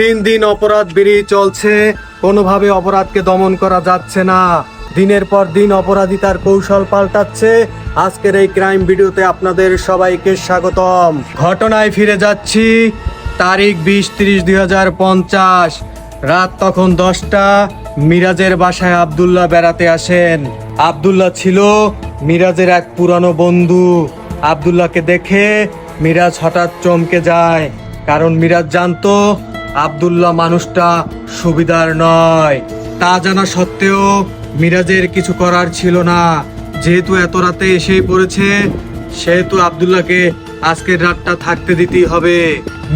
দিন দিন অপরাধ বেড়েই চলছে, কোনোভাবে অপরাধকে দমন করা যাচ্ছে না। দিনের পর দিন অপরাধী তার কৌশল পাল্টাচ্ছে। আজকের এই ক্রাইম ভিডিওতে আপনাদের সবাইকে স্বাগতম। ঘটনায় ফিরে যাচ্ছি, তারিখ 20-30-2050, রাত তখন 10টা। মিরাজের বাসায় আব্দুল্লাহ বেড়াতে আসেন। আব্দুল্লাহ ছিল মিরাজের এক পুরানো বন্ধু। আব্দুল্লাহকে দেখে মিরাজ হঠাৎ চমকে যায়, কারণ মিরাজ জানতো আব্দুল্লাহ মানুষটা সুবিধার নয়। তা জানা সত্ত্বেও মিরাজের কিছু করার ছিল না। যেহেতু এত রাতে এসেই পড়েছে, সেহেতু আব্দুল্লাহকে আজকের রাতটা থাকতে দিতেই হবে।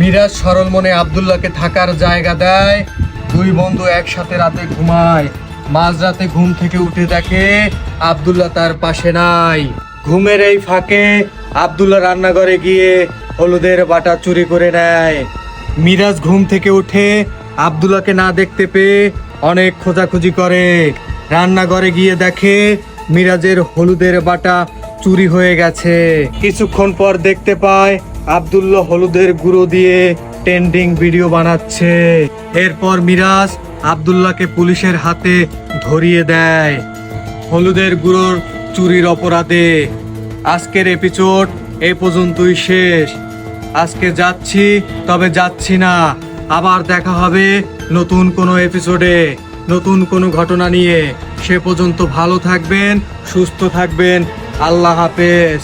মিরাজ সরল মনে আব্দুল্লাহকে থাকার জায়গা দেয়। দুই বন্ধু একসাথে রাতে ঘুমায়। মাঝরাতে ঘুম থেকে উঠে দেখে আব্দুল্লাহ তার পাশে নাই। ঘুমের এই ফাঁকে আব্দুল্লাহ রান্নাঘরে গিয়ে হলুদের বাটা চুরি করে নেয়। মিরাজ ঘুম থেকে উঠে আব্দুল্লাহকে না দেখতে পেয়ে অনেক খোঁজাখুঁজি করে। রান্নাঘরে গিয়ে দেখে মিরাজের হলুদের বাটা চুরি হয়ে গেছে। কিছুক্ষণ পর দেখতে পায় আব্দুল্লাহ হলুদের গুঁড়ো দিয়ে ট্রেন্ডিং ভিডিও বানাচ্ছে। এরপর মিরাজ আব্দুল্লাহকে পুলিশের হাতে ধরিয়ে দেয় হলুদের গুঁড়োর চুরির অপরাধে। আজকের এপিসোড এই পর্যন্তই শেষ। আজকে যাচ্ছি, তবে যাচ্ছি না। আবার দেখা হবে নতুন কোনো এপিসোডে, নতুন কোনো ঘটনা নিয়ে। সে পর্যন্ত ভালো থাকবেন, সুস্থ থাকবেন। আল্লাহ হাফেজ।